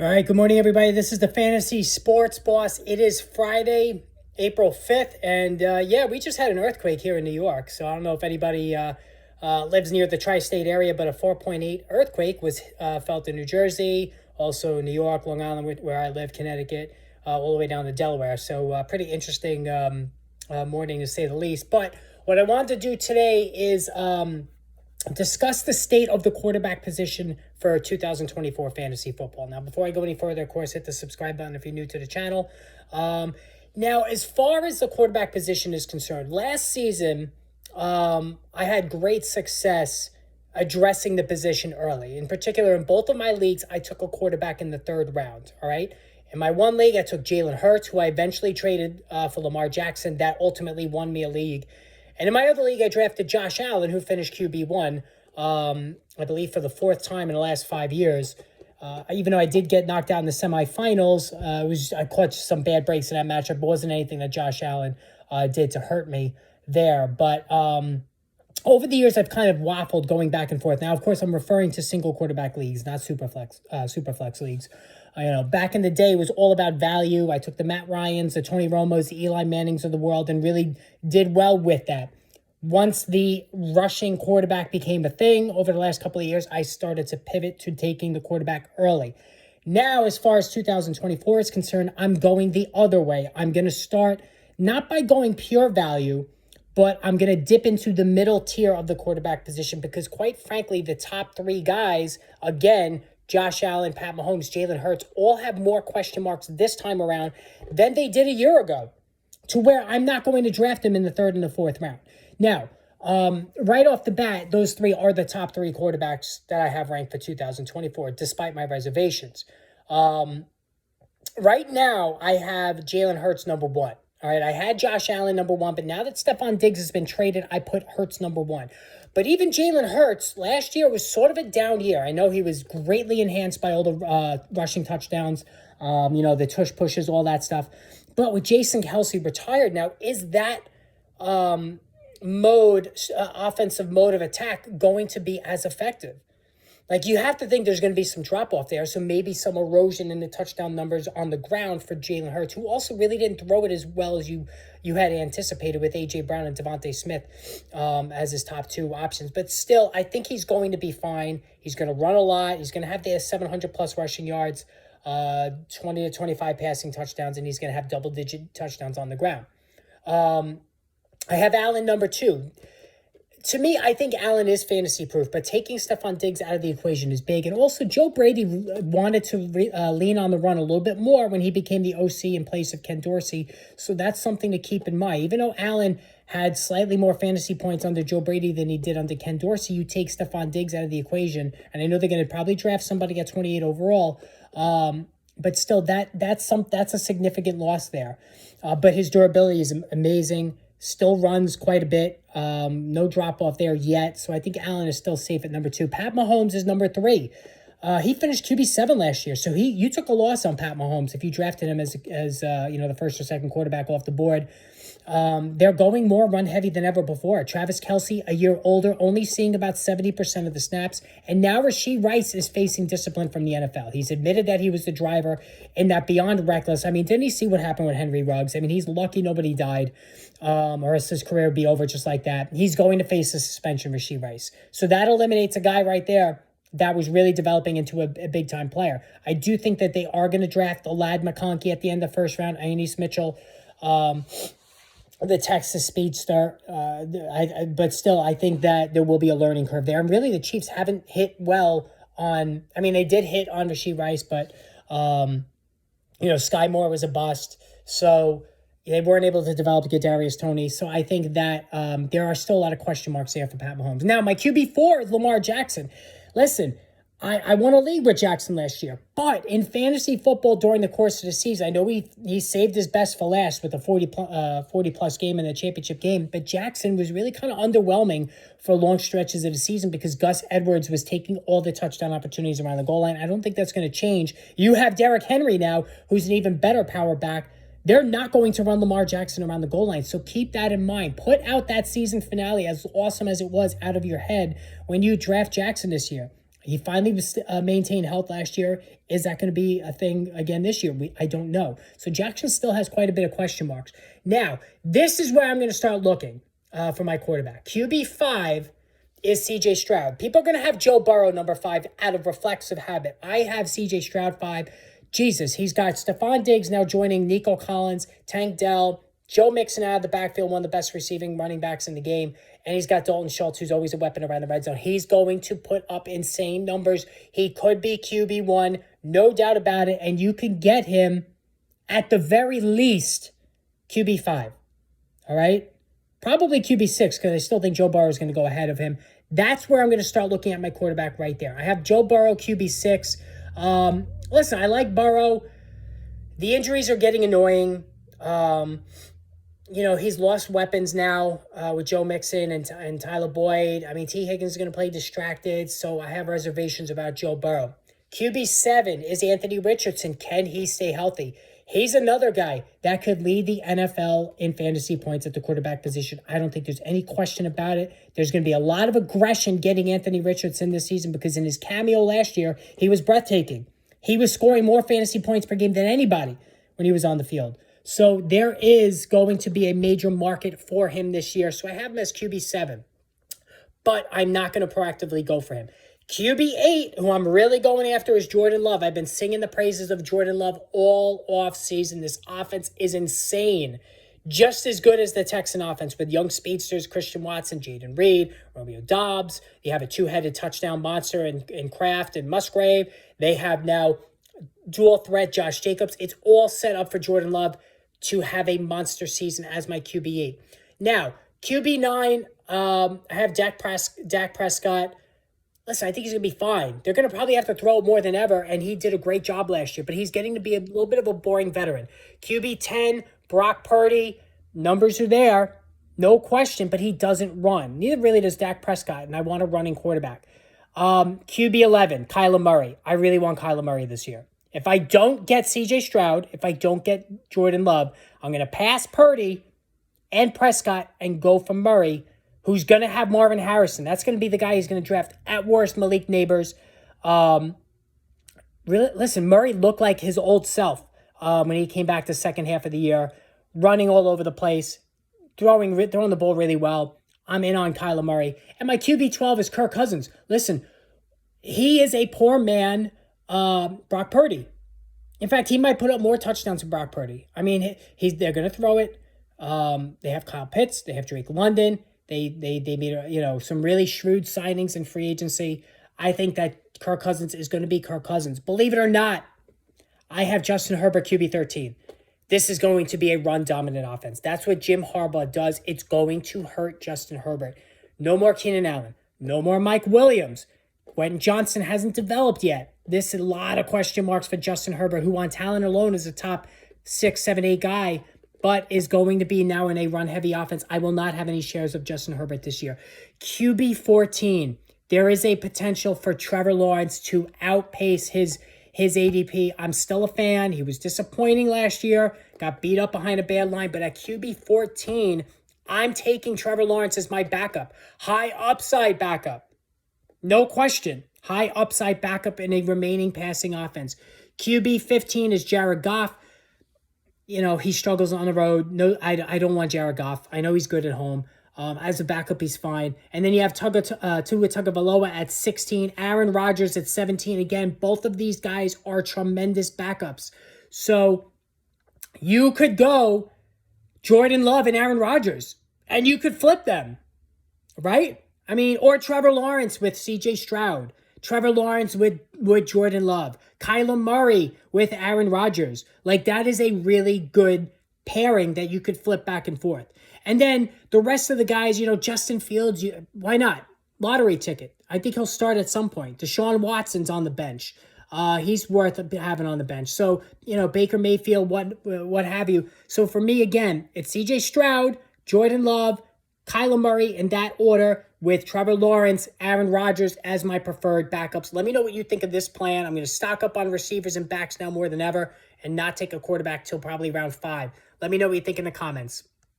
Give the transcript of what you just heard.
All right, good morning, everybody. This is the Fantasy Sports Boss. It is Friday, April 5th, and yeah, we just had an earthquake here in New York. So I don't know if anybody lives near the tri state area, but a 4.8 earthquake was felt in New Jersey, also New York, Long Island, where I live, Connecticut, all the way down to Delaware. So pretty interesting morning to say the least. But what I wanted to do today is discuss the state of the quarterback position for 2024 fantasy football. Now, before I go any further, of course, hit the subscribe button if you're new to the channel. Now, as far as the quarterback position is concerned, last season, I had great success addressing the position early. In particular, in both of my leagues, I took a quarterback in the third round, all right? In my one league, I took Jalen Hurts, who I eventually traded for Lamar Jackson. That ultimately won me a league. And in my other league, I drafted Josh Allen, who finished QB1, I believe, for the fourth time in the last 5 years. Even though I did get knocked out in the semifinals, I caught some bad breaks in that matchup. It wasn't anything that Josh Allen did to hurt me there. But over the years, I've kind of waffled going back and forth. Now, of course, I'm referring to single quarterback leagues, not superflex leagues. Back in the day, it was all about value. I took the Matt Ryans, the Tony Romos, the Eli Mannings of the world, and really did well with that. Once the rushing quarterback became a thing over the last couple of years, I started to pivot to taking the quarterback early. Now, as far as 2024 is concerned, I'm going the other way. I'm going to start not by going pure value, but I'm going to dip into the middle tier of the quarterback position because, quite frankly, the top three guys, again, Josh Allen, Pat Mahomes, Jalen Hurts, all have more question marks this time around than they did a year ago, to where I'm not going to draft them in the third and the fourth round. Now, right off the bat, those three are the top three quarterbacks that I have ranked for 2024, despite my reservations. Right now, I have Jalen Hurts number one. All right, I had Josh Allen number one, but now that Stephon Diggs has been traded, I put Hurts number one. But even Jalen Hurts, last year was sort of a down year. I know he was greatly enhanced by all the rushing touchdowns, the tush pushes, all that stuff. But with Jason Kelce retired now, is that offensive mode of attack going to be as effective? Like, you have to think there's going to be some drop-off there, so maybe some erosion in the touchdown numbers on the ground for Jalen Hurts, who also really didn't throw it as well as you had anticipated with A.J. Brown and Devontae Smith as his top two options. But still, I think he's going to be fine. He's going to run a lot. He's going to have the 700-plus rushing yards, 20 to 25 passing touchdowns, and he's going to have double-digit touchdowns on the ground. I have Allen number two. To me, I think Allen is fantasy-proof, but taking Stephon Diggs out of the equation is big. And also, Joe Brady wanted to lean on the run a little bit more when he became the OC in place of Ken Dorsey. So that's something to keep in mind. Even though Allen had slightly more fantasy points under Joe Brady than he did under Ken Dorsey, you take Stephon Diggs out of the equation. And I know they're going to probably draft somebody at 28 overall. But still, that's a significant loss there. But his durability is amazing. Still runs quite a bit. No drop-off there yet. So I think Allen is still safe at number two. Pat Mahomes is number three. He finished QB7 last year. So you took a loss on Pat Mahomes if you drafted him as the first or second quarterback off the board. They're going more run-heavy than ever before. Travis Kelce, a year older, only seeing about 70% of the snaps. And now Rashee Rice is facing discipline from the NFL. He's admitted that he was the driver and that beyond reckless. I mean, didn't he see what happened with Henry Ruggs? I mean, he's lucky nobody died, or else his career would be over just like that. He's going to face a suspension, Rashee Rice. So that eliminates a guy right there that was really developing into a big-time player. I do think that they are going to draft Ladd McConkey at the end of the first round, Ionis Mitchell, the Texas speedster. But still, I think that there will be a learning curve there. And really, the Chiefs haven't hit well on... I mean, they did hit on Rashee Rice, but, Sky Moore was a bust. So they weren't able to develop Kadarius Toney. So I think that there are still a lot of question marks there for Pat Mahomes. Now, my QB4 is Lamar Jackson. Listen, I won a league with Jackson last year, but in fantasy football during the course of the season, I know he saved his best for last with a 40-plus game in the championship game, but Jackson was really kind of underwhelming for long stretches of the season because Gus Edwards was taking all the touchdown opportunities around the goal line. I don't think that's going to change. You have Derrick Henry now, who's an even better power back. They're not going to run Lamar Jackson around the goal line, so keep that in mind. Put out that season finale, as awesome as it was, out of your head when you draft Jackson this year. He finally was maintained health last year. Is that going to be a thing again this year? I don't know. So Jackson still has quite a bit of question marks. Now, this is where I'm going to start looking for my quarterback. QB5 is CJ Stroud. People are going to have Joe Burrow number 5 out of reflexive habit. I have CJ Stroud 5. Jesus, he's got Stephon Diggs now joining Nico Collins, Tank Dell, Joe Mixon out of the backfield, one of the best receiving running backs in the game. And he's got Dalton Schultz, who's always a weapon around the red zone. He's going to put up insane numbers. He could be QB1, no doubt about it. And you can get him at the very least QB5. All right? Probably QB6 because I still think Joe Burrow is going to go ahead of him. That's where I'm going to start looking at my quarterback right there. I have Joe Burrow QB6. Listen, I like Burrow. The injuries are getting annoying. He's lost weapons now with Joe Mixon and Tyler Boyd. I mean, T. Higgins is going to play distracted, so I have reservations about Joe Burrow. QB7 is Anthony Richardson. Can he stay healthy? He's another guy that could lead the NFL in fantasy points at the quarterback position. I don't think there's any question about it. There's going to be a lot of aggression getting Anthony Richardson this season because in his cameo last year, he was breathtaking. He was scoring more fantasy points per game than anybody when he was on the field. So there is going to be a major market for him this year. So I have him as QB7, but I'm not going to proactively go for him. QB8, who I'm really going after, is Jordan Love. I've been singing the praises of Jordan Love all off season. This offense is insane. Just as good as the Texan offense with young speedsters, Christian Watson, Jaden Reed, Romeo Doubs. You have a two-headed touchdown monster in Kraft and Musgrave. They have now dual threat Josh Jacobs. It's all set up for Jordan Love to have a monster season as my QB8. Now, QB9, I have Dak Prescott. Listen, I think he's going to be fine. They're going to probably have to throw more than ever, and he did a great job last year, but he's getting to be a little bit of a boring veteran. QB10, Brock Purdy, numbers are there, no question, but he doesn't run. Neither really does Dak Prescott, and I want a running quarterback. QB11, Kyler Murray. I really want Kyler Murray this year. If I don't get CJ Stroud, if I don't get Jordan Love, I'm going to pass Purdy and Prescott and go for Murray, who's going to have Marvin Harrison. That's going to be the guy he's going to draft. At worst, Malik Neighbors. Really, listen, Murray looked like his old self when he came back the second half of the year, running all over the place, throwing the ball really well. I'm in on Kyler Murray. And my QB12 is Kirk Cousins. Listen, he is a poor man, Brock Purdy. In fact, he might put up more touchdowns than Brock Purdy. I mean, they're going to throw it. They have Kyle Pitts. They have Drake London. They made some really shrewd signings in free agency. I think that Kirk Cousins is going to be Kirk Cousins. Believe it or not, I have Justin Herbert QB13. This is going to be a run-dominant offense. That's what Jim Harbaugh does. It's going to hurt Justin Herbert. No more Keenan Allen. No more Mike Williams. Quentin Johnson hasn't developed yet. There's a lot of question marks for Justin Herbert, who on talent alone is a top 6, 7, 8 guy, but is going to be now in a run-heavy offense. I will not have any shares of Justin Herbert this year. QB14, there is a potential for Trevor Lawrence to outpace his ADP. I'm still a fan. He was disappointing last year, got beat up behind a bad line, but at QB14, I'm taking Trevor Lawrence as my backup. High upside backup. No question. High upside backup in a remaining passing offense. QB15 is Jared Goff. He struggles on the road. No, I don't want Jared Goff. I know he's good at home. As a backup, he's fine. And then you have Tua Tagovailoa at 16, Aaron Rodgers at 17. Again, both of these guys are tremendous backups. So you could go Jordan Love and Aaron Rodgers, and you could flip them, right? I mean, or Trevor Lawrence with CJ Stroud. Trevor Lawrence with Jordan Love. Kyler Murray with Aaron Rodgers. Like, that is a really good pairing that you could flip back and forth. And then the rest of the guys, Justin Fields, why not? Lottery ticket. I think he'll start at some point. Deshaun Watson's on the bench. He's worth having on the bench. So, Baker Mayfield, what have you. So for me, again, it's CJ Stroud, Jordan Love, Kyler Murray in that order, with Trevor Lawrence, Aaron Rodgers as my preferred backups. Let me know what you think of this plan. I'm going to stock up on receivers and backs now more than ever and not take a quarterback till probably round 5. Let me know what you think in the comments.